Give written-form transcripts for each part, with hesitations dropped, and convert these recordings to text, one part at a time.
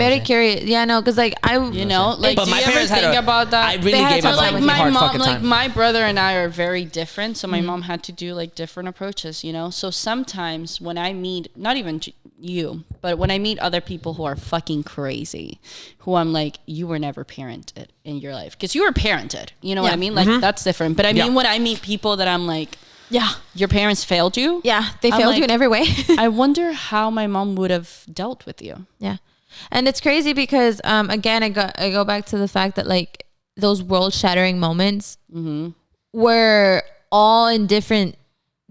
Very curious. Yeah, no, because like like, but do my you ever parents think about that? I really gave my like mom a hard fucking time. Like my brother and I are very different, so my mom had to do like different approaches, So sometimes when I meet, not even you, but when I meet other people who are fucking crazy, who I'm like, you were never parented in your life, because you were parented. You know what I mean? Like that's different. But I mean, when I meet people that I'm like, yeah, your parents failed you. Yeah, they failed you in every way. I wonder how my mom would have dealt with you. Yeah. And it's crazy because, again, I go back to the fact that like those world shattering moments were all in different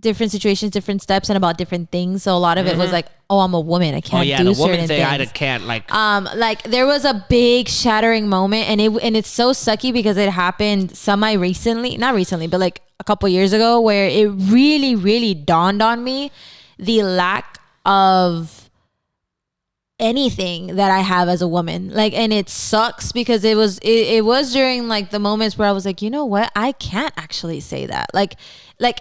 situations, different steps, and about different things. So a lot of it was like, oh, I'm a woman, I can't do certain things. I can't like there was a big shattering moment, and it's so sucky because it happened not recently, but like a couple years ago, where it really, really dawned on me the lack of anything that I have as a woman. Like, and it sucks because it was during like the moments where I was like, you know what? I can't actually say that. Like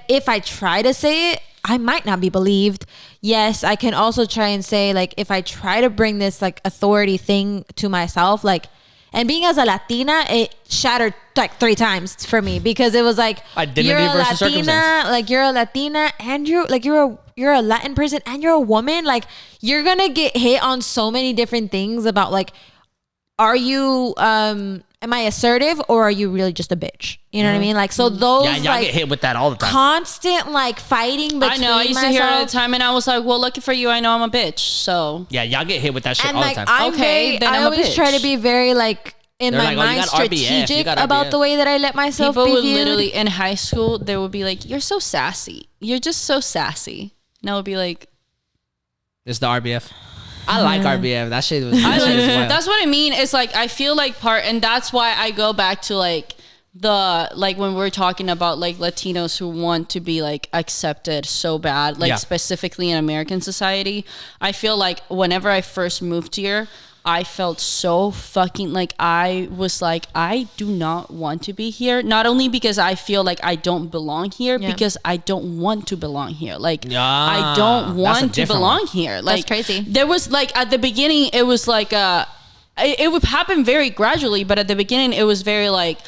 if I try to say it, I might not be believed. Yes, I can also try and say like, if I try to bring this like authority thing to myself, like, and being as a Latina, it shattered like 3 times for me, because it was like, you're a Latina, like you're a Latina, and you're a Latin person, and you're a woman. Like, you're gonna get hit on so many different things about like, are you am I assertive, or are you really just a bitch? You know what I mean? Like, so those y'all like get hit with that all the time. Constant like fighting between I know. I used to hear it all the time, and I was like, well, lucky for you, I know I'm a bitch. So yeah, y'all get hit with that shit and all like, the time. I always try to be very like in my mind strategic about the way that I let myself be viewed. People would literally in high school, they would be like, you're so sassy. You're just so sassy. And I would be like, it's the RBF. I like RBF. That shit was. That's what I mean. It's like, I feel like and that's why I go back to like when we're talking about like Latinos who want to be like accepted so bad, like specifically in American society. I feel like whenever I first moved here, I felt so fucking like, I was like, I do not want to be here. Not only because I feel like I don't belong here, because I don't want to belong here. Like, I don't want to belong here. Like, that's crazy. There was like, at the beginning, it was like, it would happen very gradually, but at the beginning, it was very like,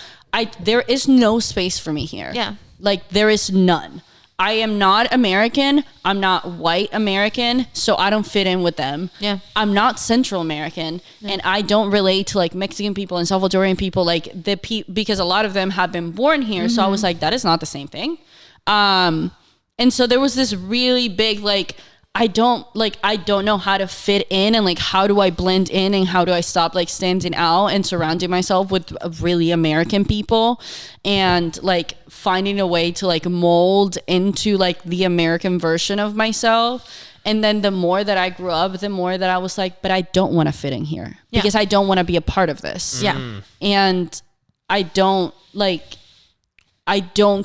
there is no space for me here. Yeah. Like, there is none. I am not American. I'm not white American, so I don't fit in with them. Yeah. I'm not Central American, and I don't relate to like Mexican people and Salvadorian people, like because a lot of them have been born here. So I was like, that is not the same thing. And so there was this really big like, I don't know how to fit in, and like, how do I blend in, and how do I stop like standing out and surrounding myself with really American people, and like finding a way to like mold into like the American version of myself. And then the more that I grew up, the more that I was like, but I don't want to fit in here because I don't want to be a part of this. Yeah. And I don't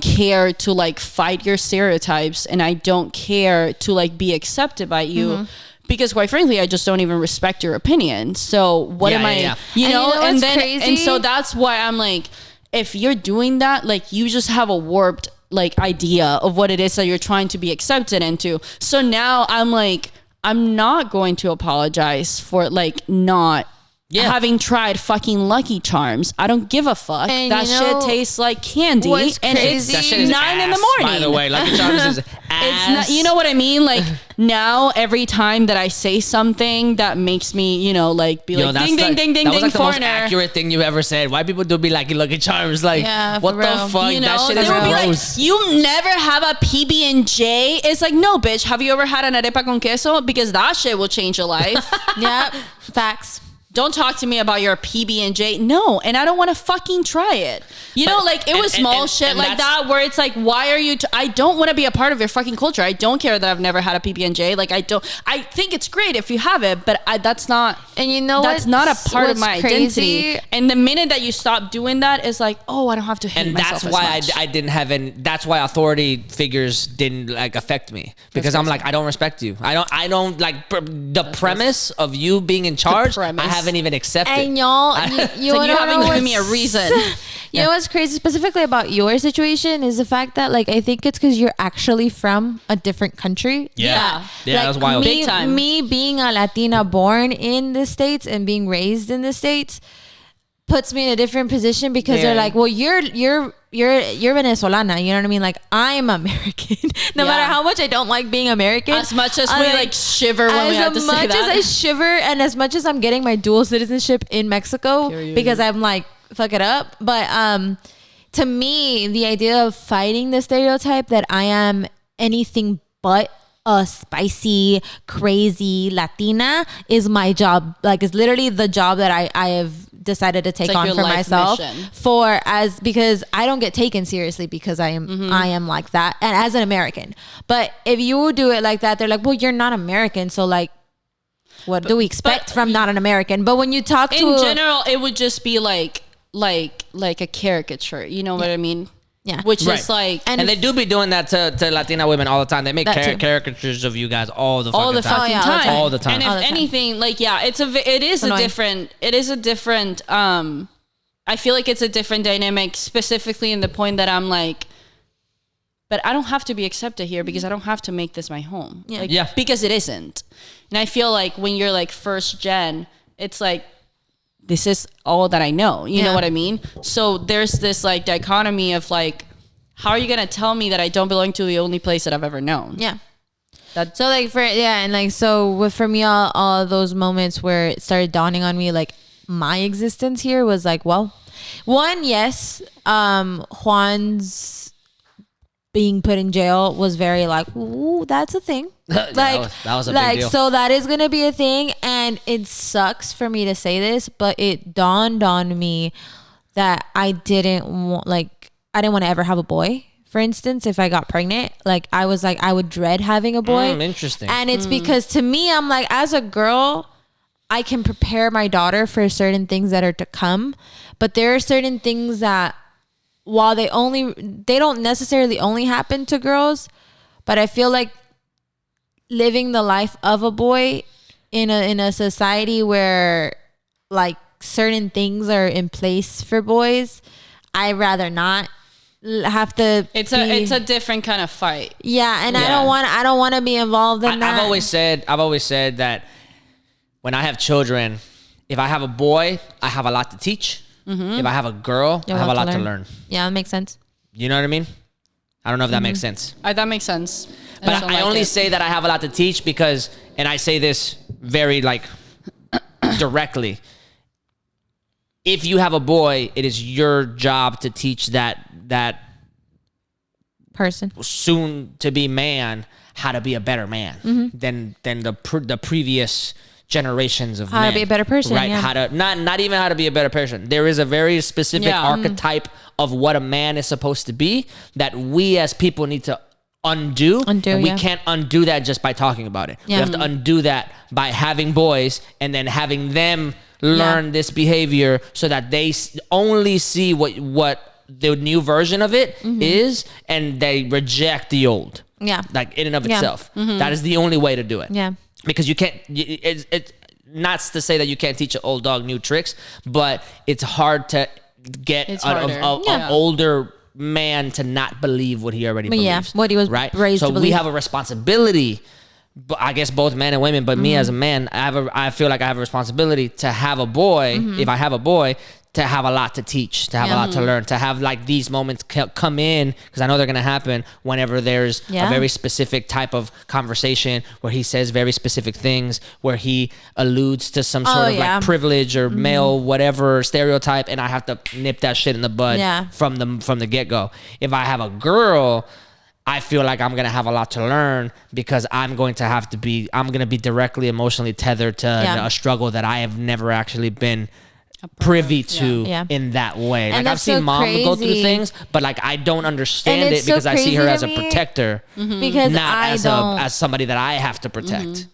care to like fight your stereotypes, and I don't care to like be accepted by you, because quite frankly, I just don't even respect your opinion. So what am I, you know, and then, crazy? And so that's why I'm like, if you're doing that, like, you just have a warped like idea of what it is that you're trying to be accepted into. So now I'm like, I'm not going to apologize for like not having tried fucking Lucky Charms. I don't give a fuck. And that shit tastes like candy, and it's 9 in the morning. By the way, Lucky Charms is ass. It's not, you know what I mean? Like, now every time that I say something that makes me, you know, like be like, ding, ding, ding, ding, ding, that was like the most foreigner. accurate thing you ever said. Why people do be like Lucky Charms? Like, what the fuck? You know, that shit is gross. Like, you never have a PB&J. It's like, no, bitch. Have you ever had an arepa con queso? Because that shit will change your life. Yep. Facts. Don't talk to me about your PB&J. No, and I don't want to fucking try it. You know, like, it was small shit like that where it's like, why are you... I don't want to be a part of your fucking culture. I don't care that I've never had a PB&J. Like, I think it's great if you have it, but that's not... And you know that's not a part of my identity. And the minute that you stop doing that, it's like, oh, I don't have to hate myself as much. And that's why I didn't have any... That's why authority figures didn't, like, affect me. Because I'm like, I don't respect you. I don't like... The premise of you being in charge, I have haven't even accepted. And y'all, you So you don't haven't know given me a what's- reason. You know what's crazy specifically about your situation is the fact that like I think it's because you're actually from a different country. Yeah. Yeah. That's wild. Me, Big time. me being a Latina born in the States and being raised in the States puts me in a different position because they're Very. like, well, you're Venezolana, you know what I mean? Like I'm American. No Yeah. matter how much I don't like being American, As much as I we like shiver when we have to as say much that. as I shiver and as much as I'm getting my dual citizenship in Mexico Period. because I'm like fuck it up, but to me the idea of fighting the stereotype that I am anything but a spicy crazy Latina is my job. Like it's literally the job that I have decided to take like on your for life myself mission. because I don't get taken seriously because I am like that and as an American. But if you do it like that, they're like, well, you're not American, so like what do we expect from not an American? But when you talk to In general, it would just be like a caricature. You know what I mean? Yeah. Which Right. is like And they do be doing that to Latina women all the time. They make That too. caricatures of you guys all the all the fucking fucking time. time. All the time. And if All the time. anything, like it is a annoying. different I feel like it's a different dynamic, specifically in the point that I'm like, but I don't have to be accepted here because I don't have to make this my home. Yeah. Like, Yeah. Because it isn't. And I feel like when you're like first gen, it's like, this is all that I know. You know Yeah. what I mean? So there's this like dichotomy of like, how are you going to tell me that I don't belong to the only place that I've ever known? yeah. That, So like and like so for me all those moments where it started dawning on me like my existence here was like, well, one, yes, Juan's being put in jail was very like, ooh, that's a thing. Yeah, Like that was a big like deal. so that is gonna be a thing, and it sucks for me to say this, but it dawned on me that I didn't want to ever have a boy. For instance, if I got pregnant, like I was like I would dread having a boy. Interesting. And it's because to me, I'm like, as a girl, I can prepare my daughter for certain things that are to come. But there are certain things that while they don't necessarily only happen to girls, but I feel like living the life of a boy in a society where like certain things are in place for boys, I'd rather not have to it's a different kind of fight. yeah, and Yeah. I don't want to be involved in that. I've always said that when I have children, if I have a boy, I have a lot to teach. If I have a girl, I have a lot to learn. Yeah, that makes sense. You know what I mean? I don't know if that makes sense. That makes sense. But just don't I like only it. say that I have a lot to teach because, and I say this very like directly. If you have a boy, it is your job to teach that Person. soon to be man how to be a better man than the previous generations of How to men. be a better person, right? yeah. How to not even how to be a better person. There is a very specific Yeah. archetype of what a man is supposed to be that we as people need to undo. And we yeah. can't undo that just by talking about it. Yeah. We have to undo that by having boys and then having them learn this behavior so that they only see what the new version of it is, and they reject the old. Yeah. Like in and of Yeah. itself. That is the only way to do it. Yeah. Because you can't, it's not to say that you can't teach an old dog new tricks, but it's hard to get It's an harder. Yeah. older man to not believe what he already But yeah, believes. what he was right? raised so to we believe. have a responsibility, but I guess both men and women, but me as a man, I feel like I have a responsibility to have a boy, if I have a boy, to have a lot to teach, to have a lot to learn, to have like these moments come in, because I know they're going to happen whenever there's a very specific type of conversation where he says very specific things, where he alludes to some sort of like privilege or male whatever stereotype, and I have to nip that shit in the bud from the get-go. If I have a girl, I feel like I'm going to have a lot to learn because I'm going to be directly emotionally tethered to a struggle that I have never actually been privy to in that way. And like I've seen so mom go through crazy. things, but like I don't understand And it it's so because I see her crazy as to a me protector, because not I as don't. as somebody that I have to protect.